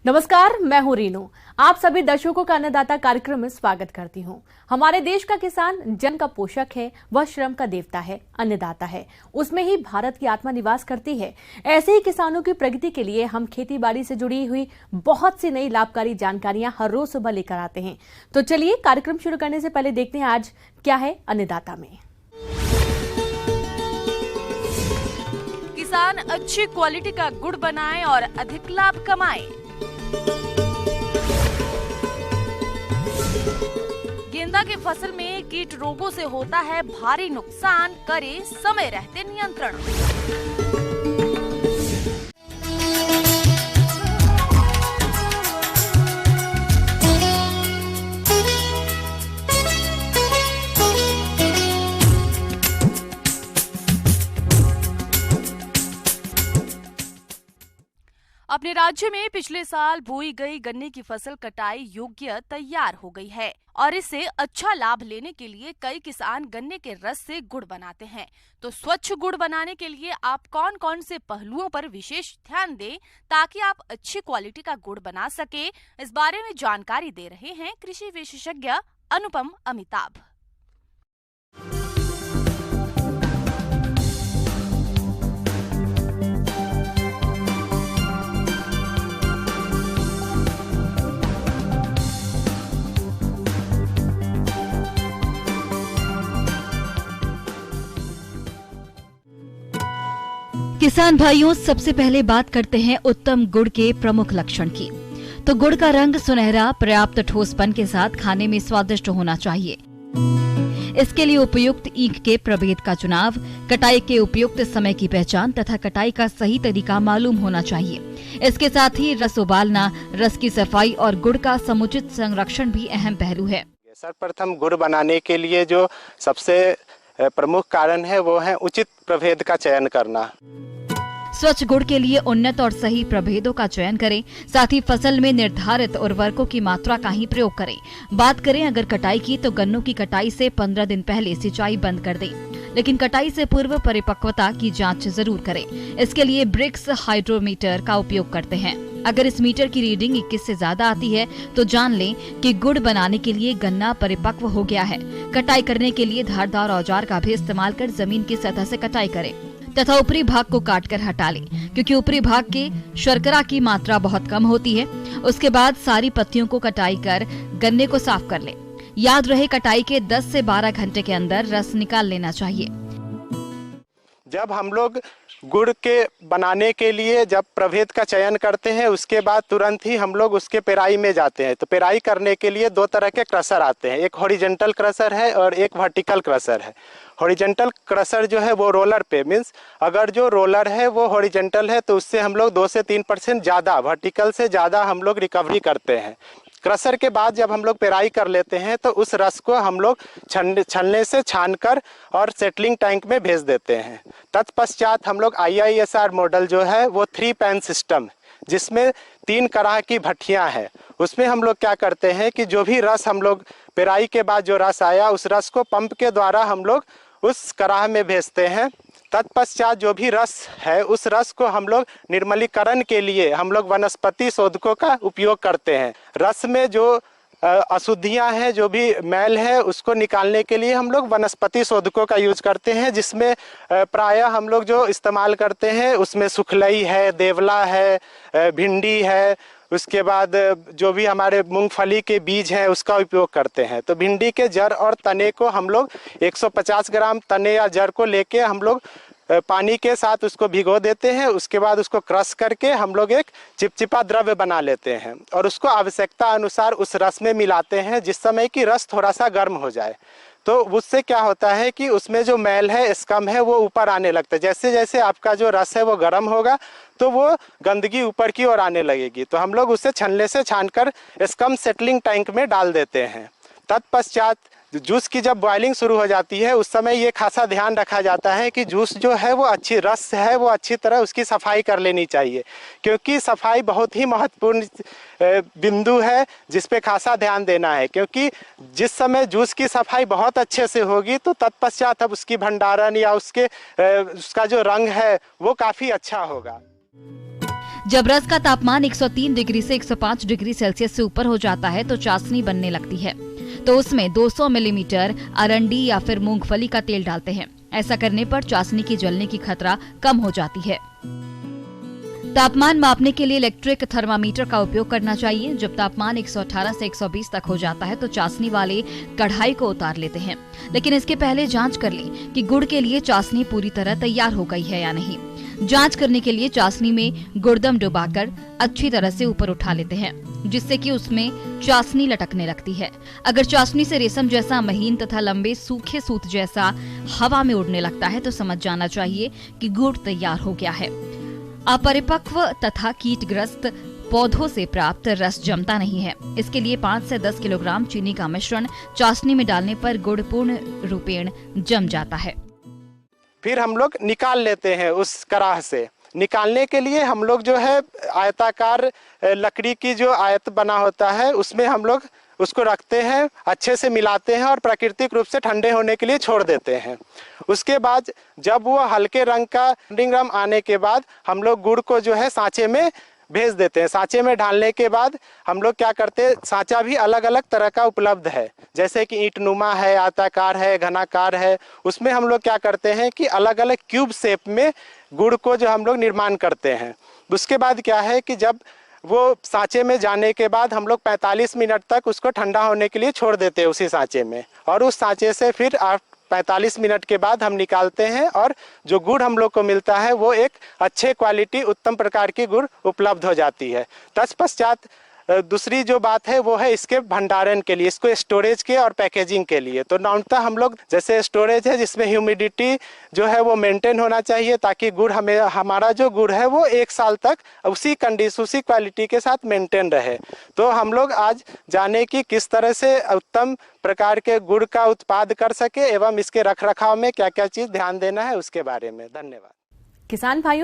नमस्कार, मैं हूं रीनू। आप सभी दर्शकों का अन्नदाता कार्यक्रम में स्वागत करती हूं। हमारे देश का किसान जन का पोषक है, वह श्रम का देवता है, अन्नदाता है। उसमें ही भारत की आत्मा निवास करती है। ऐसे ही किसानों की प्रगति के लिए हम खेती बाड़ी से जुड़ी हुई बहुत सी नई लाभकारी जानकारियां हर रोज सुबह लेकर आते हैं। तो चलिए कार्यक्रम शुरू करने से पहले देखते हैं आज क्या है अन्नदाता में। किसान अच्छी क्वालिटी का गुड़ बनाएं और अधिक लाभ कमाएं। गेंदा की फसल में कीट रोगों से होता है भारी नुकसान, करे समय रहते नियंत्रण। अपने राज्य में पिछले साल बोई गई गन्ने की फसल कटाई योग्य तैयार हो गई है और इससे अच्छा लाभ लेने के लिए कई किसान गन्ने के रस से गुड़ बनाते हैं। तो स्वच्छ गुड़ बनाने के लिए आप कौन कौन से पहलुओं पर विशेष ध्यान दें ताकि आप अच्छी क्वालिटी का गुड़ बना सके, इस बारे में जानकारी दे रहे हैं कृषि विशेषज्ञ अनुपम अमिताभ। किसान भाइयों, सबसे पहले बात करते हैं उत्तम गुड़ के प्रमुख लक्षण की। तो गुड़ का रंग सुनहरा, पर्याप्त ठोसपन के साथ खाने में स्वादिष्ट होना चाहिए। इसके लिए उपयुक्त ईख के प्रभेद का चुनाव, कटाई के उपयुक्त समय की पहचान तथा कटाई का सही तरीका मालूम होना चाहिए। इसके साथ ही रस उबालना, रस की सफाई और गुड़ का समुचित संरक्षण भी अहम पहलू है। सर्वप्रथम गुड़ बनाने के लिए जो सबसे प्रमुख कारण है वो है उचित प्रभेद का चयन करना। स्वच्छ गुड़ के लिए उन्नत और सही प्रभेदों का चयन करें। साथ ही फसल में निर्धारित उर्वरकों की मात्रा का ही प्रयोग करें। बात करें अगर कटाई की, तो गन्नों की कटाई से 15 दिन पहले सिंचाई बंद कर दें, लेकिन कटाई से पूर्व परिपक्वता की जांच जरूर करें। इसके लिए ब्रिक्स हाइड्रोमीटर का उपयोग करते हैं। अगर इस मीटर की रीडिंग 21 से ज्यादा आती है तो जान लें कि गुड़ बनाने के लिए गन्ना परिपक्व हो गया है। कटाई करने के लिए धारदार औजार का भी इस्तेमाल कर जमीन की सतह से कटाई करें तथा ऊपरी भाग को काटकर हटा लें, क्योंकि ऊपरी भाग के शर्करा की मात्रा बहुत कम होती है। उसके बाद सारी पत्तियों को कटाई कर गन्ने को साफ कर लें। याद रहे, कटाई के 10 से 12 घंटे के अंदर रस निकाल लेना चाहिए। जब हम लोग गुड़ के बनाने के लिए जब प्रभेद का चयन करते हैं, उसके बाद तुरंत ही हम लोग उसके पेराई में जाते हैं। तो पेराई करने के लिए दो तरह के क्रशर आते हैं, एक हॉरिजेंटल क्रशर है और एक वर्टिकल क्रशर है। हॉरिजेंटल क्रशर जो है वो रोलर पे, मीन्स अगर जो रोलर है वो हॉरिजेंटल है तो उससे हम लोग 2 से 3% ज़्यादा, वर्टिकल से ज़्यादा हम लोग रिकवरी करते हैं। क्रशर के बाद जब हम लोग पेराई कर लेते हैं तो उस रस को हम लोग छलने से छानकर और सेटलिंग टैंक में भेज देते हैं। तत्पश्चात हम लोग IISR मॉडल जो है वो 3 पैन सिस्टम, जिसमें 3 कड़ाह की भट्टियां हैं, उसमें हम लोग क्या करते हैं कि जो भी रस हम लोग पेराई के बाद जो रस आया उस रस को पंप के द्वारा हम लोग उस कड़ाह में भेजते हैं। तत्पश्चात जो भी रस है उस रस को हम लोग निर्मलीकरण के लिए हम लोग वनस्पति शोधकों का उपयोग करते हैं। रस में जो अशुद्धियां हैं, जो भी मैल है, उसको निकालने के लिए हम लोग वनस्पति शोधकों का यूज करते हैं, जिसमें प्रायः हम लोग जो इस्तेमाल करते हैं उसमें सुखलई है, देवला है, भिंडी है, उसके बाद जो भी हमारे मूंगफली के बीज हैं उसका उपयोग करते हैं। तो भिंडी के जड़ और तने को हम लोग 150 ग्राम तने या जड़ को लेके हम लोग पानी के साथ उसको भिगो देते हैं। उसके बाद उसको क्रश करके हम लोग एक चिपचिपा द्रव्य बना लेते हैं और उसको आवश्यकता अनुसार उस रस में मिलाते हैं, जिस समय कि रस थोड़ा सा गर्म हो जाए। तो उससे क्या होता है कि उसमें जो मैल है, स्कम है, वो ऊपर आने लगता है। जैसे जैसे आपका जो रस है वो गर्म होगा तो वो गंदगी ऊपर की ओर आने लगेगी। तो हम लोग उसे छलने से छानकर स्कम सेटलिंग टैंक में डाल देते हैं। तत्पश्चात जूस की जब बॉइलिंग शुरू हो जाती है उस समय ये खासा ध्यान रखा जाता है कि जूस जो है वो अच्छी रस है वो अच्छी तरह उसकी सफाई कर लेनी चाहिए, क्योंकि सफाई बहुत ही महत्वपूर्ण बिंदु है जिस पे खासा ध्यान देना है। क्योंकि जिस समय जूस की सफाई बहुत अच्छे से होगी तो तत्पश्चात अब उसकी भंडारण या उसका जो रंग है वो काफ़ी अच्छा होगा। जब रस का तापमान 103 डिग्री से 105 डिग्री सेल्सियस से ऊपर हो जाता है तो चाशनी बनने लगती है। तो उसमें 200 मिलीमीटर अरंडी या फिर मूंगफली का तेल डालते हैं। ऐसा करने पर चाशनी की जलने की खतरा कम हो जाती है। तापमान मापने के लिए इलेक्ट्रिक थर्मामीटर का उपयोग करना चाहिए। जब तापमान 118 से 120 तक हो जाता है तो चाशनी वाले कढ़ाई को उतार लेते हैं, लेकिन इसके पहले जांच कर लें कि गुड़ के लिए चाशनी पूरी तरह तैयार हो गई है या नहीं। जांच करने के लिए चाशनी में गुड़दम डुबाकर अच्छी तरह से ऊपर उठा लेते हैं, जिससे कि उसमें चाशनी लटकने लगती है। अगर चाशनी से रेशम जैसा महीन तथा लंबे सूखे सूत जैसा हवा में उड़ने लगता है तो समझ जाना चाहिए कि गुड़ तैयार हो गया है। अपरिपक्व तथा कीटग्रस्त पौधों से प्राप्त रस जमता नहीं है। इसके लिए 5 से 10 किलोग्राम चीनी का मिश्रण चाशनी में डालने पर गुड़ पूर्ण रूपेण जम जाता है। फिर हम लोग निकाल लेते हैं उस कराह से। निकालने के लिए हम लोग जो है आयताकार लकड़ी की जो आयत बना होता है उसमें हम लोग उसको रखते हैं, अच्छे से मिलाते हैं और प्राकृतिक रूप से ठंडे होने के लिए छोड़ देते हैं। उसके बाद जब वो हल्के रंग का ठंडिंग रम आने के बाद हम लोग गुड़ को जो है सांचे में भेज देते हैं। सांचे में डालने के बाद हम लोग क्या करते हैं, सांचा भी अलग अलग तरह का उपलब्ध है, जैसे कि ईंटनुमा है, आयताकार है, घनाकार है। उसमें हम लोग क्या करते हैं कि अलग अलग क्यूब शेप में गुड़ को जो हम लोग निर्माण करते हैं। उसके बाद क्या है कि जब वो सांचे में जाने के बाद हम लोग 45 मिनट तक उसको ठंडा होने के लिए छोड़ देते हैं उसी सांचे में, और उस सांचे से फिर 45 मिनट के बाद हम निकालते हैं और जो गुड़ हम लोग को मिलता है वो एक अच्छे क्वालिटी उत्तम प्रकार की गुड़ उपलब्ध हो जाती है। तत्पश्चात दूसरी जो बात है वो है इसके भंडारण के लिए, इसको स्टोरेज के और पैकेजिंग के लिए। तो नॉर्मतः हम लोग जैसे स्टोरेज है जिसमें ह्यूमिडिटी जो है वो मेंटेन होना चाहिए ताकि गुड़ हमारा जो गुड़ है वो 1 साल तक उसी कंडीशन उसी क्वालिटी के साथ मेंटेन रहे। तो हम लोग आज जाने की किस तरह से उत्तम प्रकार के गुड़ का उत्पाद कर सके एवं इसके रख रखाव में क्या क्या चीज ध्यान देना है उसके बारे में। धन्यवाद। किसान भाइयों,